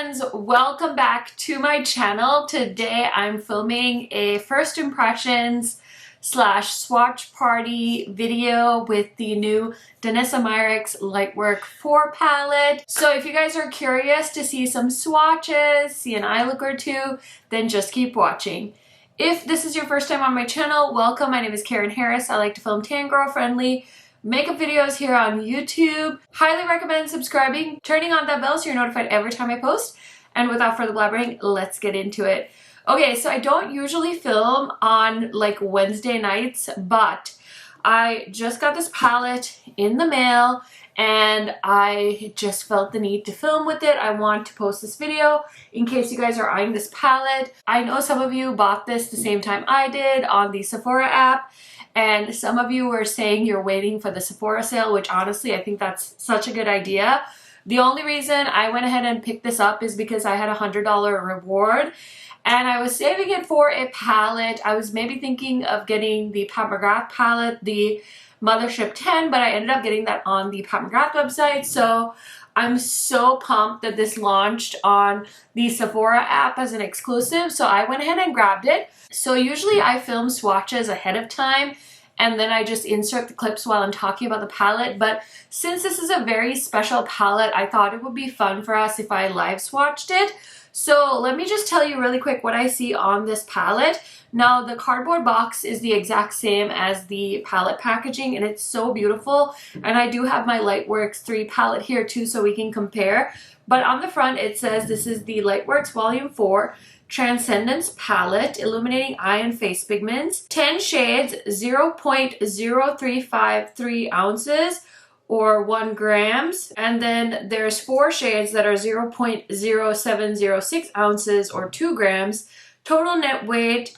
friends, welcome back to my channel. Today I'm filming a first impressions slash swatch party video with the new Danessa Myricks Lightwork 4 palette. So if you guys are curious to see some swatches, see an eye look or two, then just keep watching. If this is your first time on my channel, welcome. My name is KARENHARRIS. I like to film tan girl friendly makeup videos here on YouTube. Highly recommend subscribing, turning on that bell so you're notified every time I post. And without further blabbering, let's get into it. Okay, so I don't usually film on like Wednesday nights, but I just got this palette in the mail and I just felt the need to film with it. I want to post this video in case you guys are eyeing this palette. I know some of you bought this the same time I did on the Sephora app. And some of you were saying you're waiting for the Sephora sale, which honestly, I think that's such a good idea. The only reason I went ahead and picked this up is because I had a $100 reward and I was saving it for a palette. I was maybe thinking of getting the Pat McGrath palette, the Mothership 10, but I ended up getting that on the Pat McGrath website. So I'm so pumped that this launched on the Sephora app as an exclusive. So I went ahead and grabbed it. So usually I film swatches ahead of time and then I just insert the clips while I'm talking about the palette. But since this is a very special palette, I thought it would be fun for us if I live swatched it. So let me just tell you really quick what I see on this palette. Now the cardboard box is the exact same as the palette packaging and it's so beautiful. And I do have my Lightworks 3 palette here too so we can compare. But on the front it says this is the Lightworks Volume 4 Transcendence palette, illuminating eye and face pigments. 10 shades, 0.0353 ounces or 1 grams. And then there's 4 shades that are 0.0706 ounces or 2 grams. Total net weight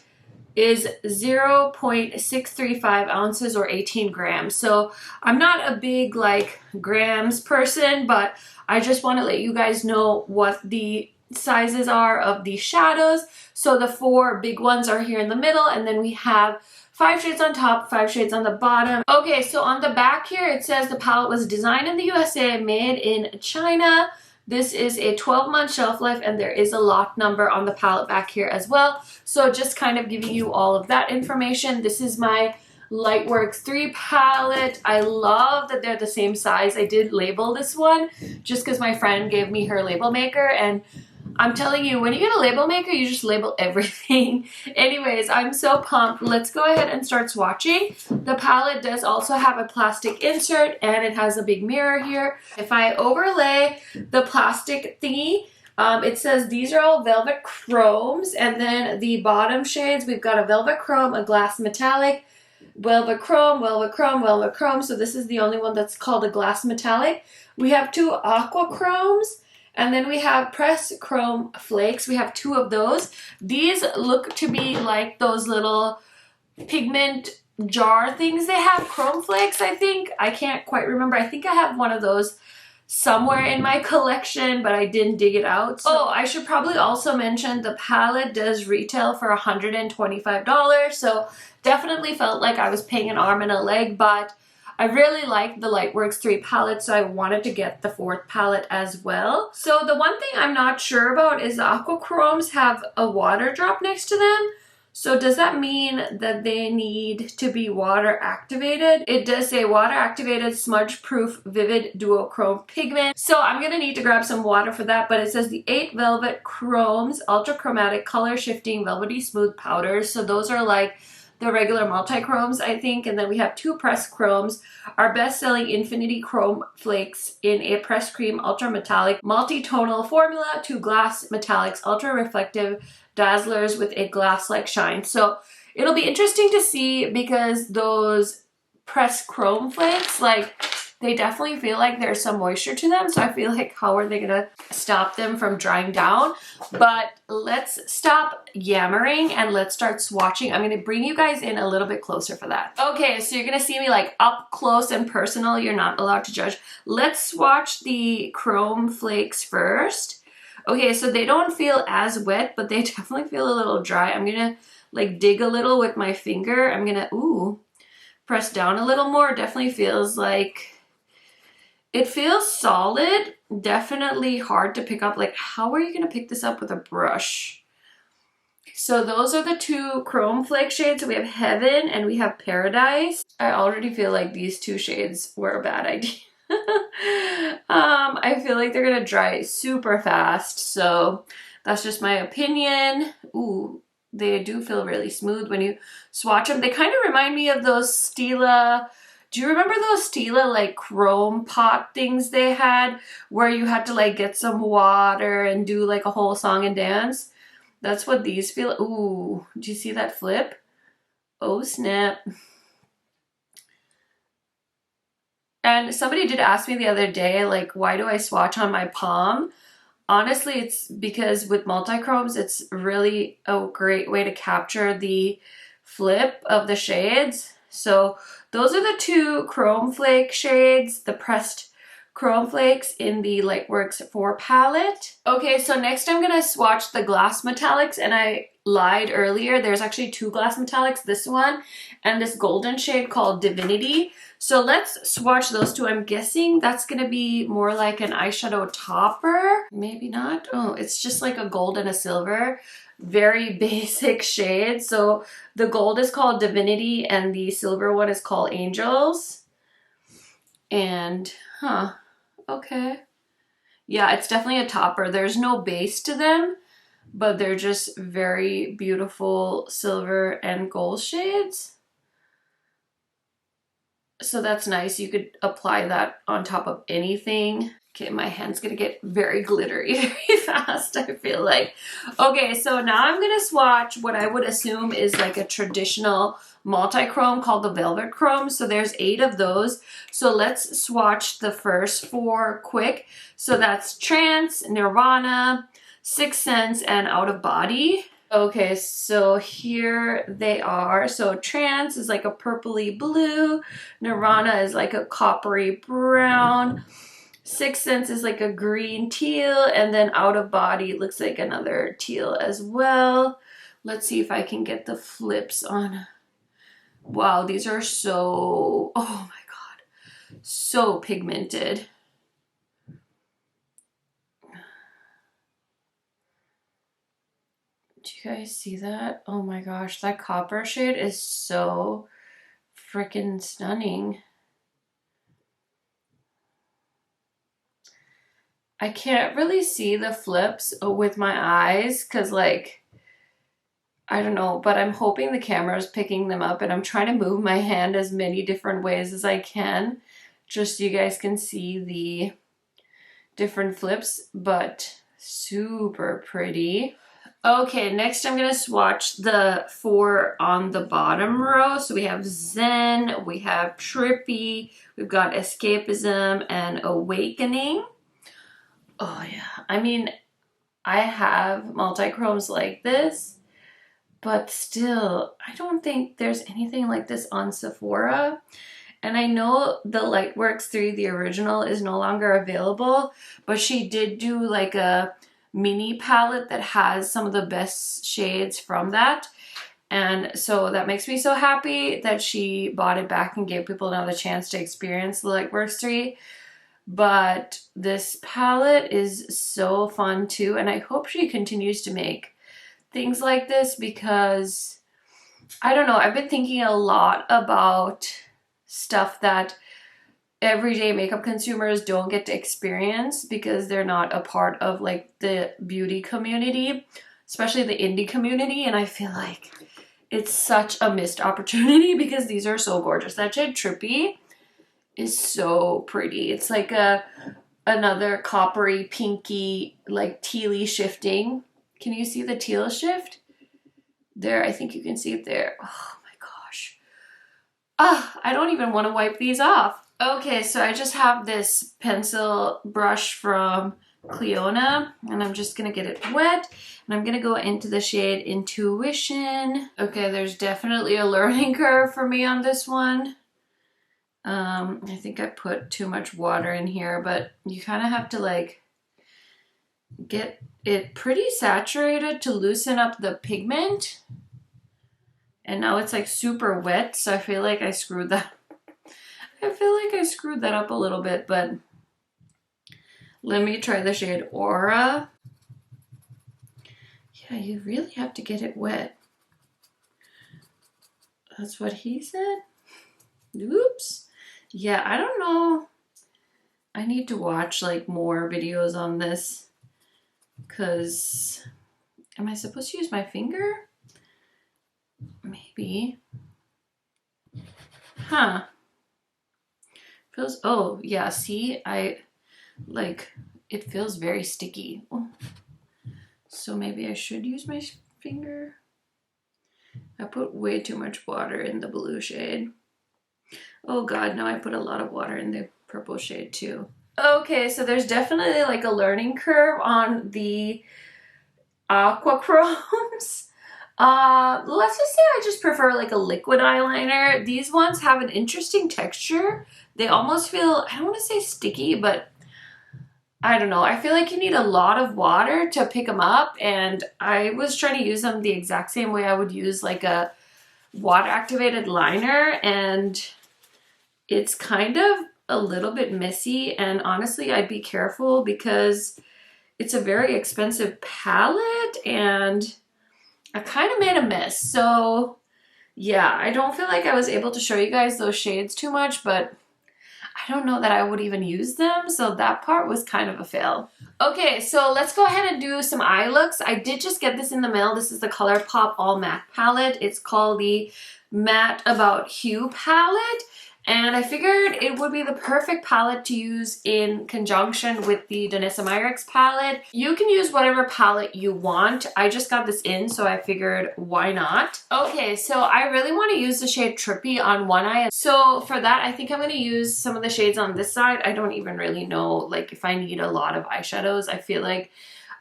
is 0.635 ounces or 18 grams. So I'm not a big like grams person, but I just want to let you guys know what the sizes are of the shadows. So the 4 big ones are here in the middle and then we have 5 shades on top, 5 shades on the bottom. Okay, so on the back here it says the palette was designed in the USA, made in China. This is a 12-month shelf life and there is a lot number on the palette back here as well. So just kind of giving you all of that information. This is my Lightworks 3 palette. I love that they're the same size. I did label this one just because my friend gave me her label maker, and I'm telling you, when you get a label maker, you just label everything. Anyways, I'm so pumped. Let's go ahead and start swatching. The palette does also have a plastic insert and it has a big mirror here. If I overlay the plastic thingy, it says these are all velvet chromes, and then the bottom shades, we've got a velvet chrome, a glass metallic, velvet chrome, velvet chrome, velvet chrome. So this is the only one that's called a glass metallic. We have 2 aqua chromes. And then we have pressed chrome flakes. We have 2 of those. These look to be like those little pigment jar things they have. Chrome flakes, I think. I can't quite remember. I think I have one of those somewhere in my collection, but I didn't dig it out. So. Oh, I should probably also mention the palette does retail for $125. So definitely felt like I was paying an arm and a leg, but I really like the Lightworks 3 palette, so I wanted to get the 4th palette as well. So the one thing I'm not sure about is the aqua chromes have a water drop next to them. So does that mean that they need to be water activated? It does say water activated smudge proof vivid duochrome pigment. So I'm gonna need to grab some water for that, but it says the 8 velvet chromes, ultra chromatic color shifting velvety smooth powders. So those are like the regular multi-chromes, I think. And then we have 2 pressed chromes, our best-selling Infinity Chrome Flakes in a pressed cream ultra metallic multi-tonal formula, 2 glass metallics, ultra reflective dazzlers with a glass-like shine. So it'll be interesting to see because those pressed chrome flakes, like, they definitely feel like there's some moisture to them. So I feel like how are they gonna stop them from drying down? But let's stop yammering and let's start swatching. I'm gonna bring you guys in a little bit closer for that. Okay, so you're gonna see me like up close and personal. You're not allowed to judge. Let's swatch the chrome flakes first. Okay, so they don't feel as wet, but they definitely feel a little dry. I'm gonna like dig a little with my finger. I'm gonna, press down a little more. It definitely feels like, it feels solid, definitely hard to pick up. Like, how are you going to pick this up with a brush? So those are the two Chrome Flake shades. We have Heaven and we have Paradise. I already feel like these two shades were a bad idea. I feel like they're going to dry super fast. So that's just my opinion. Ooh, they do feel really smooth when you swatch them. They kind of remind me of those Stila. Do you remember those Stila like chrome pot things they had where you had to like get some water and do like a whole song and dance? That's what these feel. Ooh, do you see that flip? Oh snap. And somebody did ask me the other day, like, why do I swatch on my palm? Honestly, it's because with multi-chromes, it's really a great way to capture the flip of the shades. So those are the two Chrome Flake shades, the pressed Chrome Flakes in the Lightworks 4 palette. Okay, so next I'm gonna swatch the glass metallics, and I lied earlier. There's actually two glass metallics, this one and this golden shade called Divinity. So let's swatch those two. I'm guessing that's gonna be more like an eyeshadow topper. Maybe not. Oh, it's just like a gold and a silver. Very basic shade. So the gold is called Divinity and the silver one is called Angels. And, okay. Yeah, it's definitely a topper. There's no base to them, but they're just very beautiful silver and gold shades. So that's nice. You could apply that on top of anything. Okay, my hand's gonna get very glittery very fast, I feel like. Okay, so now I'm gonna swatch what I would assume is like a traditional multi-chrome called the Velvet Chrome. So there's 8 of those. So let's swatch the first 4 quick. So that's Trance, Nirvana, Sixth Sense, and Out of Body. Okay, so here they are. So Trance is like a purpley blue. Nirvana is like a coppery brown. Sixth Sense is like a green teal. And then Out of Body looks like another teal as well. Let's see if I can get the flips on. Wow, these are so, oh my God, so pigmented. Do you guys see that? Oh my gosh, that copper shade is so freaking stunning. I can't really see the flips with my eyes because, like, I don't know, but I'm hoping the camera is picking them up, and I'm trying to move my hand as many different ways as I can just so you guys can see the different flips, but super pretty. Okay, next I'm going to swatch the 4 on the bottom row. So we have Zen, we have Trippy, we've got Escapism, and Awakening. Oh yeah, I mean, I have multi-chromes like this, but still, I don't think there's anything like this on Sephora. And I know the Lightworks 3, the original, is no longer available, but she did do like a mini palette that has some of the best shades from that. And so that makes me so happy that she bought it back and gave people another chance to experience the Lightworks 3. But this palette is so fun too, and I hope she continues to make things like this because, I don't know, I've been thinking a lot about stuff that everyday makeup consumers don't get to experience because they're not a part of like the beauty community, especially the indie community, and I feel like it's such a missed opportunity because these are so gorgeous. That shade Trippy is so pretty. It's like another coppery, pinky, like tealy shifting. Can you see the teal shift? There, I think you can see it there. Oh my gosh. I don't even want to wipe these off. Okay, so I just have this pencil brush from Cleona, and I'm just gonna get it wet, and I'm gonna go into the shade Intuition. Okay, there's definitely a learning curve for me on this one. I think I put too much water in here, but you kind of have to like get it pretty saturated to loosen up the pigment. And now it's like super wet, so I feel like I screwed that. I feel like I screwed that up a little bit, but Let me try the shade Aura. Yeah, you really have to get it wet. That's what he said. Oops. Yeah, I don't know. I need to watch like more videos on this, because am I supposed to use my finger? Maybe. Huh. Feels, oh yeah, see, I like, it feels very sticky. So maybe I should use my finger. I put way too much water in the blue shade. Oh god, now I put a lot of water in the purple shade too. Okay, so there's definitely like a learning curve on the aqua chromes. Let's just say I just prefer like a liquid eyeliner. These ones have an interesting texture. They almost feel, I don't want to say sticky, but I don't know. I feel like you need a lot of water to pick them up, and I was trying to use them the exact same way I would use like a water activated liner, and it's kind of a little bit messy, and honestly I'd be careful because it's a very expensive palette and I kind of made a mess. So yeah, I don't feel like I was able to show you guys those shades too much, but I don't know that I would even use them, so that part was kind of a fail. Okay, so let's go ahead and do some eye looks. I did just get this in the mail. This is the ColourPop All Matte palette. It's called the Matte About Hue palette, and I figured it would be the perfect palette to use in conjunction with the Danessa Myricks palette. You can use whatever palette you want. I just got this in, so I figured why not? Okay, so I really want to use the shade Trippy on one eye. So for that, I think I'm going to use some of the shades on this side. I don't even really know like if I need a lot of eyeshadows. I feel like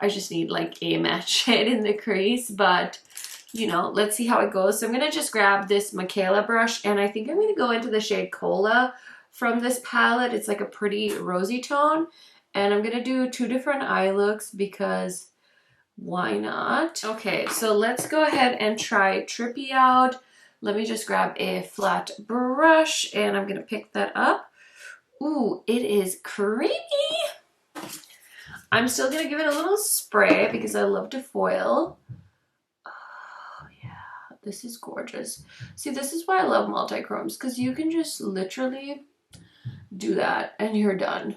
I just need like a matte shade in the crease, but you know, let's see how it goes. So I'm going to just grab this Michaela brush, and I think I'm going to go into the shade Cola from this palette. It's like a pretty rosy tone, and I'm going to do two different eye looks because why not? Okay, so let's go ahead and try Trippy out. Let me just grab a flat brush, and I'm going to pick that up. Ooh, it is creamy. I'm still going to give it a little spray because I love to foil. This is gorgeous. See, this is why I love multi-chromes, because you can just literally do that and you're done.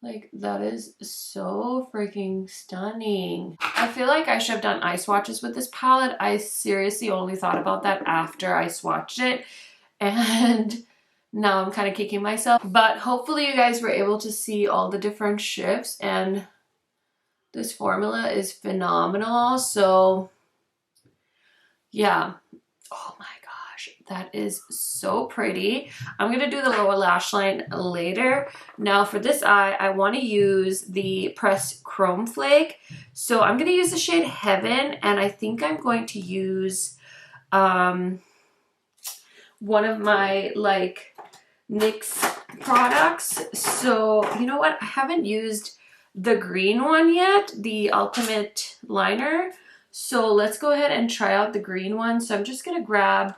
Like, that is so freaking stunning. I feel like I should have done eye swatches with this palette. I seriously only thought about that after I swatched it, and now I'm kind of kicking myself. But hopefully you guys were able to see all the different shifts, and this formula is phenomenal. So yeah. Oh my gosh, that is so pretty. I'm going to do the lower lash line later. Now for this eye, I want to use the pressed chrome flake. So I'm going to use the shade Heaven, and I think I'm going to use one of my like NYX products. So you know what? I haven't used the green one yet, the Ultimate Liner. So let's go ahead and try out the green one. So I'm just going to grab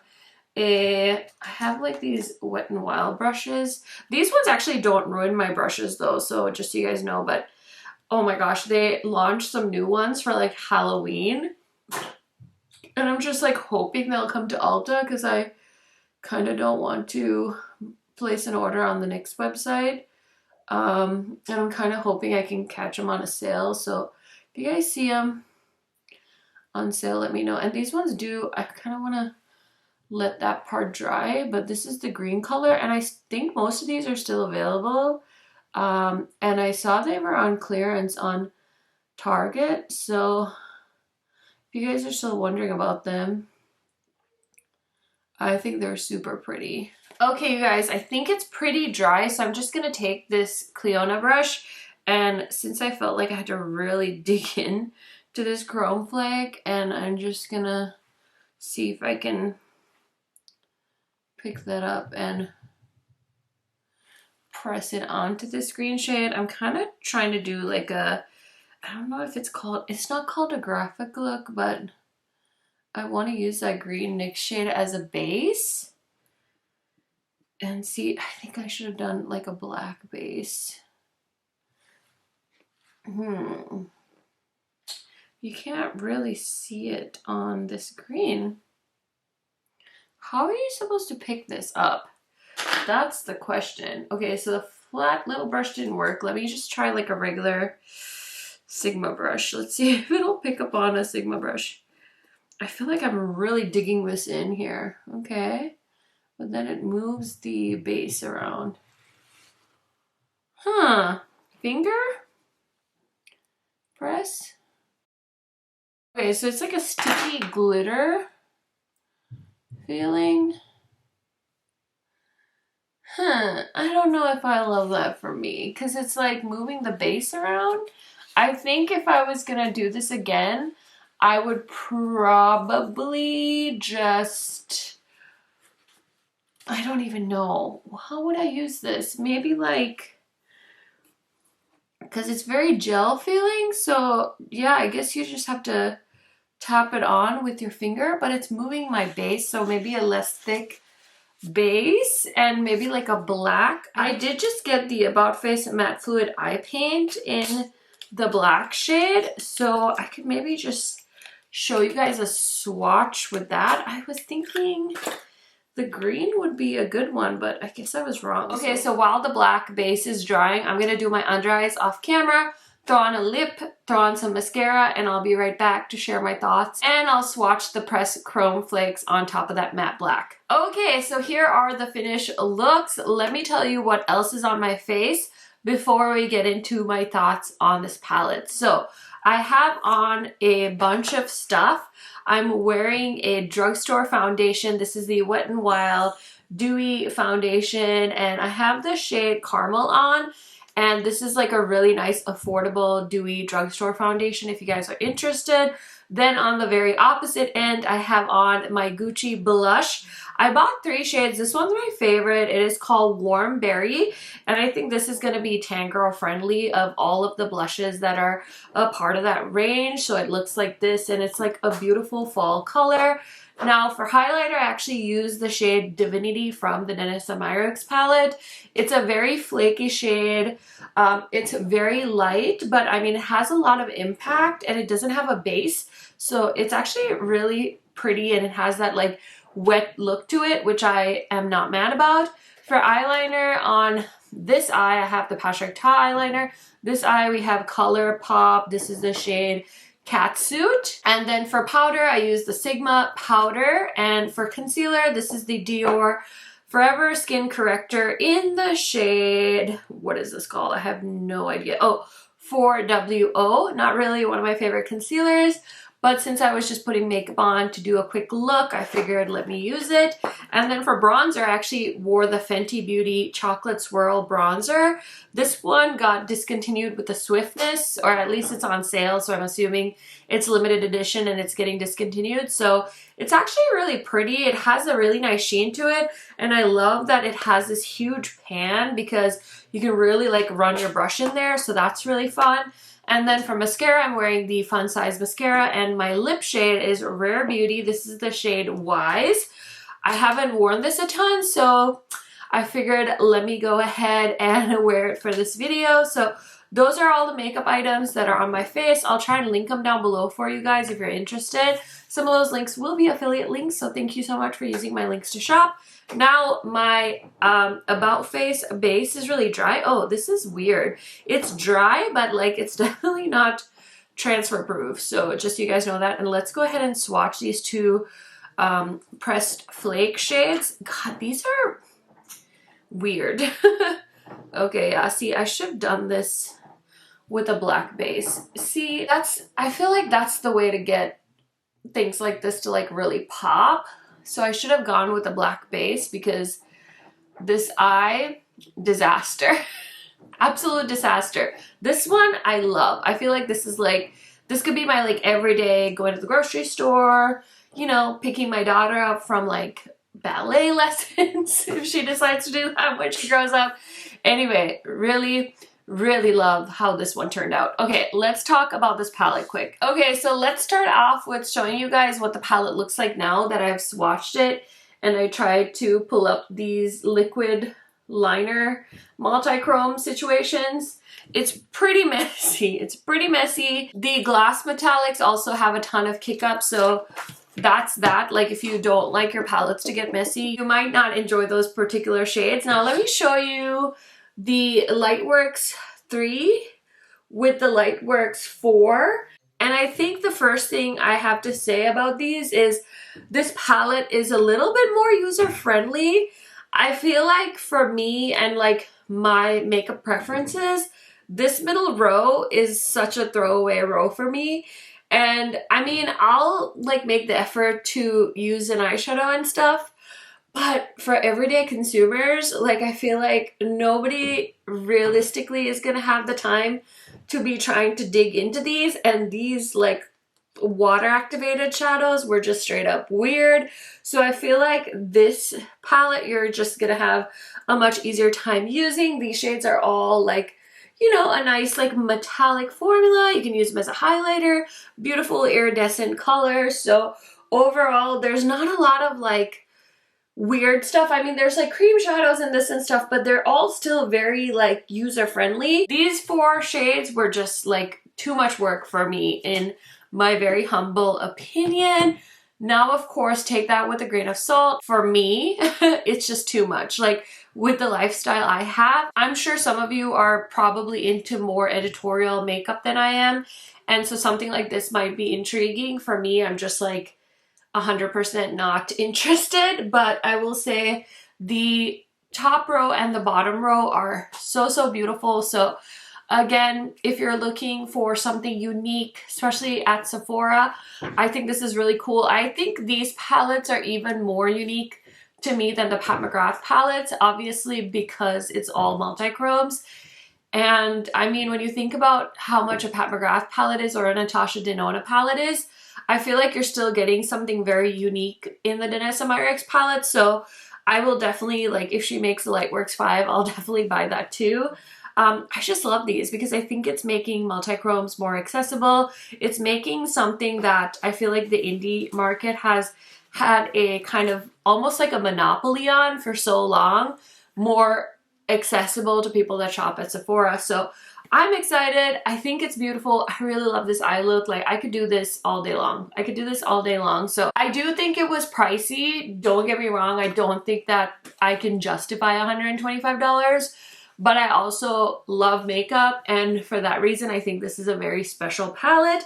I have like these Wet n Wild brushes. These ones actually don't ruin my brushes though, so just so you guys know. But oh my gosh, they launched some new ones for like Halloween. And I'm just like hoping they'll come to Ulta, because I kind of don't want to place an order on the NYX website. And I'm kind of hoping I can catch them on a sale. So if you guys see them on sale, let me know. And these ones do, I kind of want to let that part dry, but this is the green color, and I think most of these are still available. And I saw they were on clearance on Target, so if you guys are still wondering about them, I think they're super pretty. Okay, you guys, I think it's pretty dry, so I'm just gonna take this Cleona brush, and since I felt like I had to really dig in to this chrome flake, and I'm just gonna see if I can pick that up and press it onto this green shade. I'm kind of trying to do like a, I don't know if it's called, it's not called a graphic look, but I want to use that green NYX shade as a base. And see, I think I should have done like a black base. You can't really see it on this green. How are you supposed to pick this up? That's the question. Okay, so the flat little brush didn't work. Let me just try like a regular Sigma brush. Let's see if it'll pick up on a Sigma brush. I feel like I'm really digging this in here. Okay. But then it moves the base around. Huh. Finger? Press? Okay, so it's like a sticky glitter feeling. I don't know if I love that for me, because it's like moving the base around. I think if I was gonna do this again, I would probably just, I don't even know. How would I use this? Maybe like, because it's very gel feeling, so yeah, I guess you just have to tap it on with your finger, but it's moving my base, so maybe a less thick base and maybe like a black. I did just get the About Face Matte Fluid Eye Paint in the black shade, so I could maybe just show you guys a swatch with that. I was thinking the green would be a good one, but I guess I was wrong. Okay, so while the black base is drying, I'm gonna do my under eyes off camera, throw on a lip, throw on some mascara, and I'll be right back to share my thoughts. And I'll swatch the pressed chrome flakes on top of that matte black. Okay, so here are the finished looks. Let me tell you what else is on my face before we get into my thoughts on this palette. So I have on a bunch of stuff. I'm wearing a drugstore foundation. This is the Wet n Wild Dewy Foundation, and I have the shade Caramel on. And this is like a really nice, affordable, dewy drugstore foundation if you guys are interested. Then on the very opposite end, I have on my Gucci blush. I bought 3 shades. This one's my favorite. It is called Warm Berry. And I think this is going to be tan girl friendly of all of the blushes that are a part of that range. So it looks like this, and it's like a beautiful fall color. Now for highlighter, I actually use the shade Divinity from the Danessa Myricks palette. It's a very flaky shade. It's very light, but I mean, it has a lot of impact and it doesn't have a base. So it's actually really pretty, and it has that like wet look to it, which I am not mad about. For eyeliner, on this eye, I have the Patrick Ta eyeliner. This eye, we have Color Pop. This is the shade Catsuit. And then for powder, I use the Sigma powder. And for concealer, this is the Dior Forever Skin Corrector in the shade, what is this called? I have no idea. Oh, 4WO. Not really one of my favorite concealers, but since I was just putting makeup on to do a quick look, I figured let me use it. And then for bronzer, I actually wore the Fenty Beauty Chocolate Swirl bronzer. This one got discontinued with the Swiftness, or at least it's on sale, so I'm assuming it's limited edition and it's getting discontinued. So it's actually really pretty. It has a really nice sheen to it, and I love that it has this huge pan because you can really like run your brush in there, so that's really fun. And then for mascara, I'm wearing the Fun Size Mascara, and my lip shade is Rare Beauty. This is the shade Wise. I haven't worn this a ton, so I figured let me go ahead and wear it for this video. So those are all the makeup items that are on my face. I'll try and link them down below for you guys if you're interested. Some of those links will be affiliate links, so thank you so much for using my links to shop. Now my About Face base is really dry. Oh, this is weird. It's dry, but like it's definitely not transfer proof. So just so you guys know that. And let's go ahead and swatch these two pressed flake shades. God, these are weird. Okay, yeah, see, I should have done this with a black base. See, I feel like that's the way to get things like this to like really pop. So I should have gone with a black base, because this eye, disaster. Absolute disaster. This one I love. I feel like this is like, this could be my like everyday going to the grocery store, you know, picking my daughter up from like ballet lessons if she decides to do that when she grows up. Anyway, really love how this one turned out. Okay, let's talk about this palette quick. Okay, so let's start off with showing you guys what the palette looks like now that I've swatched it and I tried to pull up these liquid liner multi-chrome situations. It's pretty messy. It's pretty messy. The gloss metallics also have a ton of kick up, so that's that. Like, if you don't like your palettes to get messy, you might not enjoy those particular shades. Now let me show you the Lightworks 3 with the Lightworks 4. And I think the first thing I have to say about these is this palette is a little bit more user-friendly. I feel like for me and like my makeup preferences, this middle row is such a throwaway row for me. And I mean, I'll like make the effort to use an eyeshadow and stuff, but for everyday consumers, like I feel like nobody realistically is gonna have the time to be trying to dig into these, and these like water activated shadows were just straight up weird. So I feel like this palette you're just gonna have a much easier time using. These shades are all like, you know, a nice like metallic formula. You can use them as a highlighter, beautiful iridescent colors. So overall, there's not a lot of like weird stuff. I mean, there's like cream shadows in this and stuff, but they're all still very like user friendly. These 4 shades were just like too much work for me in my very humble opinion. Now, of course, take that with a grain of salt. For me, it's just too much. Like with the lifestyle I have, I'm sure some of you are probably into more editorial makeup than I am. And so something like this might be intriguing. For me, I'm just like 100% not interested. But I will say the top row and the bottom row are so beautiful. So again, if you're looking for something unique, especially at Sephora, I think this is really cool. I think these palettes are even more unique to me than the Pat McGrath palettes, obviously because it's all multi-chromes. And I mean, when you think about how much a Pat McGrath palette is or a Natasha Denona palette is, I feel like you're still getting something very unique in the Danessa Myricks palette. So I will definitely, like, if she makes the Lightworks 5, I'll definitely buy that too. I just love these because I think it's making multi-chromes more accessible. It's making something that I feel like the indie market has had a kind of almost like a monopoly on for so long, more accessible to people that shop at Sephora. So I'm excited. I think it's beautiful. I really love this eye look. Like, I could do this all day long. I could do this all day long. So I do think it was pricey. Don't get me wrong. I don't think that I can justify $125. But I also love makeup, and for that reason, I think this is a very special palette.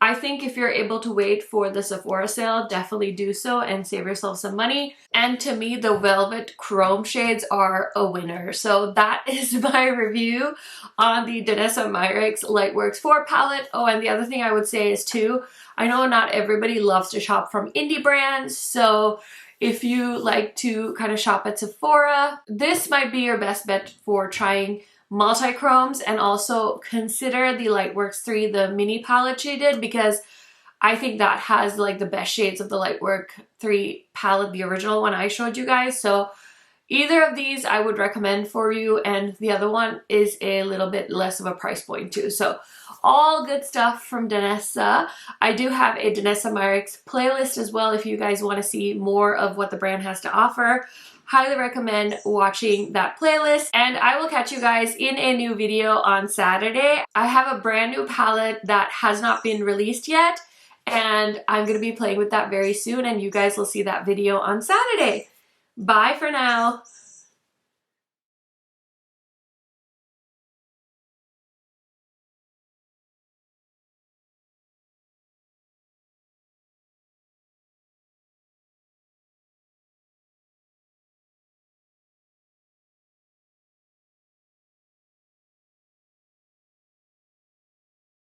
I think if you're able to wait for the Sephora sale, definitely do so and save yourself some money. And to me, the Velvet Chrome shades are a winner. So that is my review on the Danessa Myricks Lightworks 4 palette. Oh, and the other thing I would say is too, I know not everybody loves to shop from indie brands, so if you like to kind of shop at Sephora, this might be your best bet for trying multi-chromes, and also consider the Lightworks 3, the mini palette she did, because I think that has like the best shades of the Lightwork 3 palette, the original one I showed you guys. So either of these I would recommend for you, and the other one is a little bit less of a price point too. So all good stuff from Danessa. I do have a Danessa Myricks playlist as well if you guys want to see more of what the brand has to offer. Highly recommend watching that playlist, and I will catch you guys in a new video on Saturday. I have a brand new palette that has not been released yet, and I'm going to be playing with that very soon, and you guys will see that video on Saturday. Bye for now.